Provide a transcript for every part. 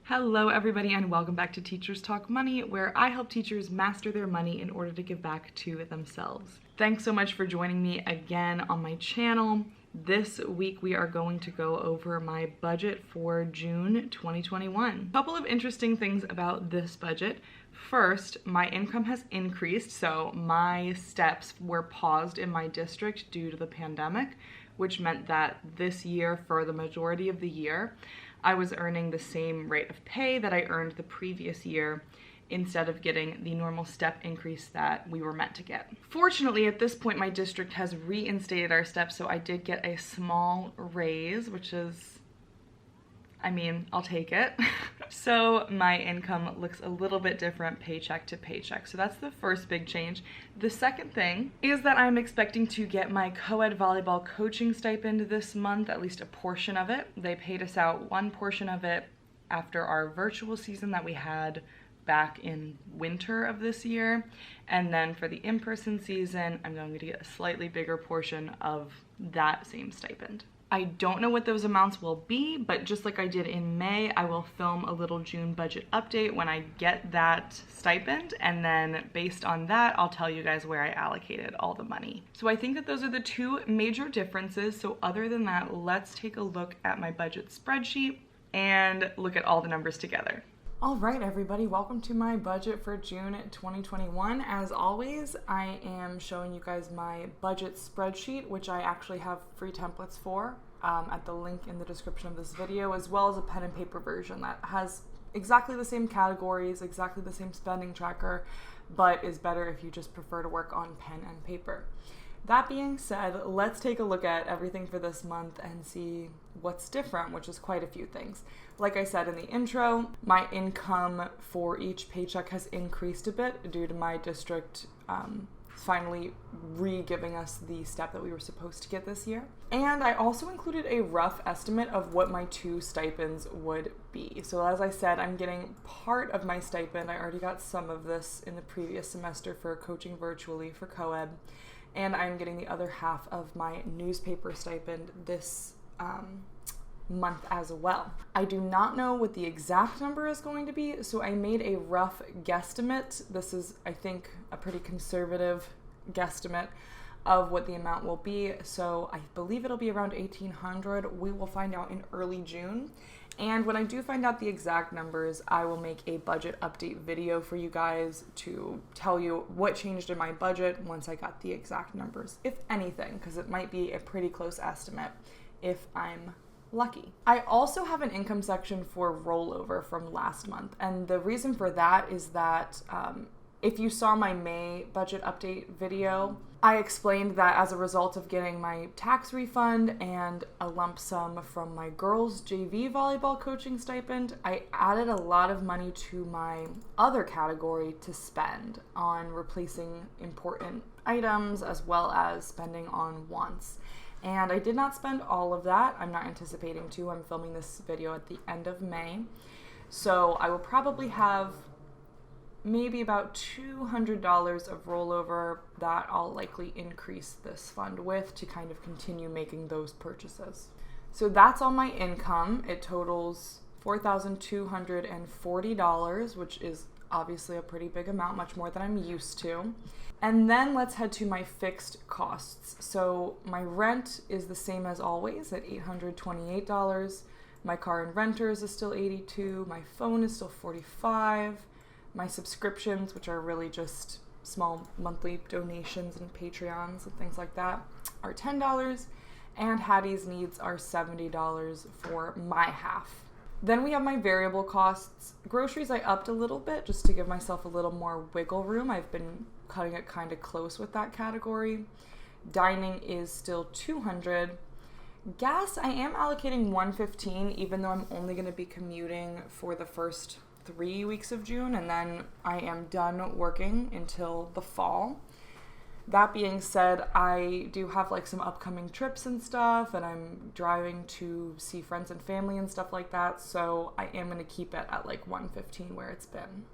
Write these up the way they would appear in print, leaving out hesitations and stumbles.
Hello everybody and welcome back to Teachers Talk Money, where I help teachers master their money in order to give back to themselves. Thanks so much for joining me again on my channel. This week we are going to go over my budget for June 2021. A couple of interesting things about this budget. First, my income has increased, so my steps were paused in my district due to the pandemic, which meant that this year, for the majority of the year, I was earning the same rate of pay that I earned the previous year instead of getting the normal step increase that we were meant to get. Fortunately, at this point, my district has reinstated our steps, so I did get a small raise, which is, I'll take it. So my income looks a little bit different paycheck to paycheck. So that's the first big change. The second thing is that I'm expecting to get my co-ed volleyball coaching stipend this month, at least a portion of it. They paid us out one portion of it after our virtual season that we had back in winter of this year. And then for the in-person season, I'm going to get a slightly bigger portion of that same stipend. I don't know what those amounts will be, but just like I did in May, I will film a little June budget update when I get that stipend, and then based on that, I'll tell you guys where I allocated all the money. So I think that those are the two major differences. So other than that, let's take a look at my budget spreadsheet and look at all the numbers together. All right, everybody, welcome to my budget for June 2021. As always, I am showing you guys my budget spreadsheet, which I actually have free templates for at the link in the description of this video, as well as a pen and paper version that has exactly the same categories, exactly the same spending tracker, but is better if you just prefer to work on pen and paper. That being said, let's take a look at everything for this month and see what's different, which is quite a few things. Like I said in the intro, my income for each paycheck has increased a bit due to my district finally re-giving us the step that we were supposed to get this year. And I also included a rough estimate of what my two stipends would be. So as I said, I'm getting part of my stipend. I already got some of this in the previous semester for coaching virtually for co-ed. And I'm getting the other half of my newspaper stipend this month as well. I do not know what the exact number is going to be, so I made a rough guesstimate. This is, I think, a pretty conservative guesstimate of what the amount will be. So I believe it'll be around $1,800. We will find out in early June. And when I do find out the exact numbers, I will make a budget update video for you guys to tell you what changed in my budget once I got the exact numbers, if anything, because it might be a pretty close estimate if I'm lucky. I also have an income section for rollover from last month, and the reason for that is that if you saw my May budget update video, I explained that as a result of getting my tax refund and a lump sum from my girls' JV volleyball coaching stipend, I added a lot of money to my other category to spend on replacing important items as well as spending on wants. And I did not spend all of that. I'm not anticipating to. I'm filming this video at the end of May. So I will probably have maybe about $200 of rollover that I'll likely increase this fund with to kind of continue making those purchases. So that's all my income. It totals $4,240, which is obviously a pretty big amount, much more than I'm used to. And then let's head to my fixed costs. So my rent is the same as always at $828. My car and renters is still $82. My phone is still $45. My subscriptions, which are really just small monthly donations and Patreons and things like that, are $10. And Hattie's needs are $70 for my half. Then we have my variable costs. Groceries I upped a little bit just to give myself a little more wiggle room. I've been cutting it kind of close with that category. Dining is still $200. Gas, I am allocating $115, even though I'm only going to be commuting for the first 3 weeks of June, and then I am done working until the fall. That being said, I do have like some upcoming trips and stuff, and I'm driving to see friends and family and stuff like that, so I am going to keep it at like $115 where it's been.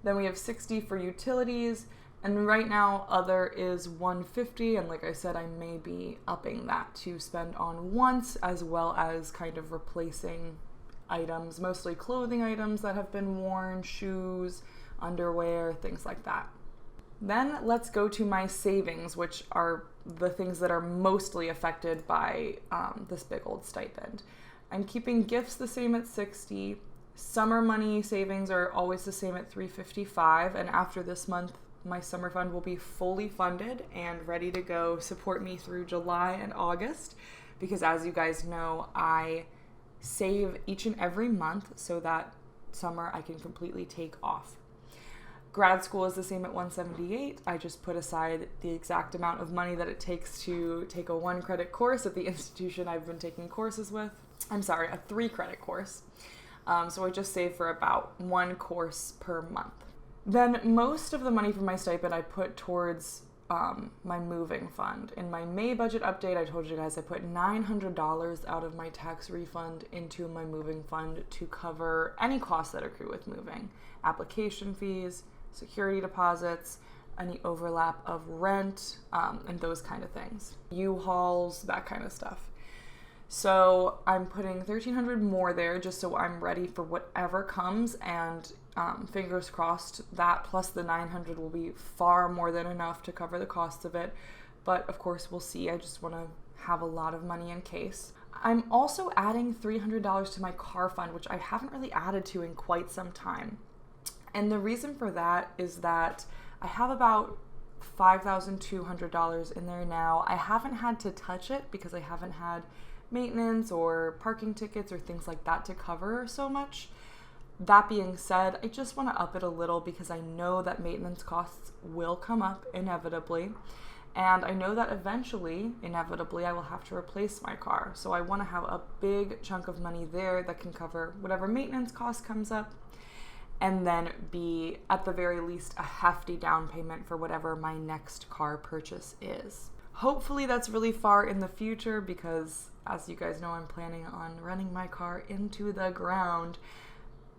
Then we have $60 for utilities, and right now other is $150, and like I said, I may be upping that to spend on wants as well as kind of replacing items, mostly clothing items that have been worn, shoes, underwear, things like that. Then let's go to my savings, which are the things that are mostly affected by this big old stipend. I'm keeping gifts the same at $60. Summer money savings are always the same at $355, and after this month, my summer fund will be fully funded and ready to go support me through July and August, because as you guys know, I save each and every month so that summer I can completely take off. Grad school is the same at $178. I just put aside the exact amount of money that it takes to take a 1-credit course at the institution I've been taking courses with. A 3-credit course. So I just save for about 1 course per month. Then most of the money from my stipend I put towards my moving fund. In my May budget update, I told you guys I put $900 out of my tax refund into my moving fund to cover any costs that accrue with moving. Application fees, security deposits, any overlap of rent, and those kind of things. U-Hauls, that kind of stuff. So I'm putting $1,300 more there just so I'm ready for whatever comes, and fingers crossed that plus the $900 will be far more than enough to cover the costs of it. But of course we'll see. I just want to have a lot of money in case. I'm also adding $300 to my car fund, which I haven't really added to in quite some time. And the reason for that is that I have about $5,200 in there now. I haven't had to touch it because I haven't had maintenance or parking tickets or things like that to cover so much. That being said, I just want to up it a little because I know that maintenance costs will come up inevitably. And I know that eventually, inevitably, I will have to replace my car. So I want to have a big chunk of money there that can cover whatever maintenance cost comes up, and then be, at the very least, a hefty down payment for whatever my next car purchase is. Hopefully that's really far in the future because, as you guys know, I'm planning on running my car into the ground.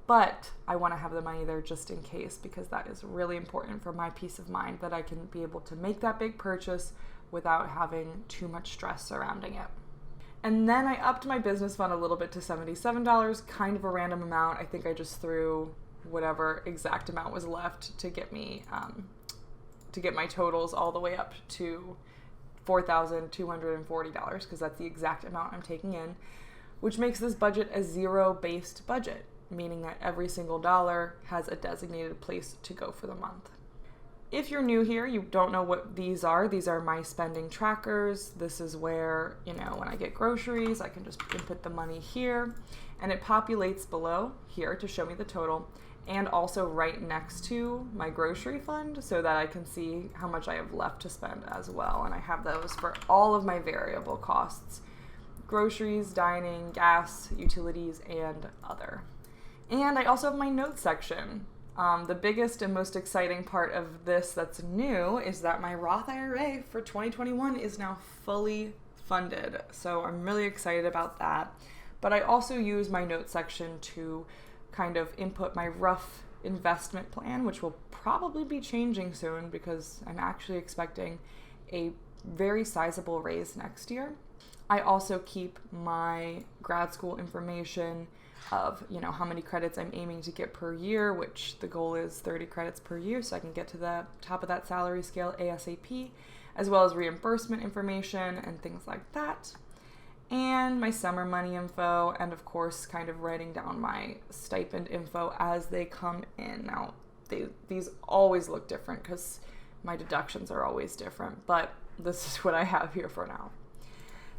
But I want to have the money there just in case, because that is really important for my peace of mind, that I can be able to make that big purchase without having too much stress surrounding it. And then I upped my business fund a little bit to $77, kind of a random amount. I think I just threw whatever exact amount was left to get me to get my totals all the way up to $4,240, because that's the exact amount I'm taking in, which makes this budget a zero-based budget, meaning that every single dollar has a designated place to go for the month. If you're new here, you don't know what these are my spending trackers. This is where, when I get groceries, I can just input the money here, and it populates below here to show me the total, and also right next to my grocery fund so that I can see how much I have left to spend as well. And I have those for all of my variable costs: groceries, dining, gas, utilities, and other. And I also have my notes section. The biggest and most exciting part of this that's new is that my Roth IRA for 2021 is now fully funded. So I'm really excited about that. But I also use my notes section to kind of input my rough investment plan, which will probably be changing soon because I'm actually expecting a very sizable raise next year. I also keep my grad school information of, how many credits I'm aiming to get per year, which the goal is 30 credits per year so I can get to the top of that salary scale ASAP, as well as reimbursement information and things like that. And my summer money info, and of course kind of writing down my stipend info as they come in. Now, these always look different because my deductions are always different, but this is what I have here for now.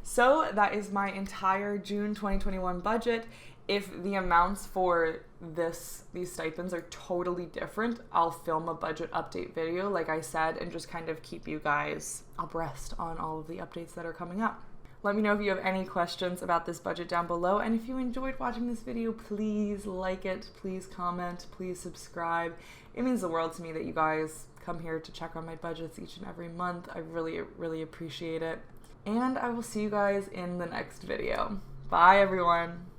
So that is my entire June 2021 budget. If the amounts for these stipends are totally different, I'll film a budget update video, like I said, and just kind of keep you guys abreast on all of the updates that are coming up. Let me know if you have any questions about this budget down below, and if you enjoyed watching this video, please like it, please comment, please subscribe. It means the world to me that you guys come here to check on my budgets each and every month. I really, really appreciate it. And I will see you guys in the next video. Bye, everyone.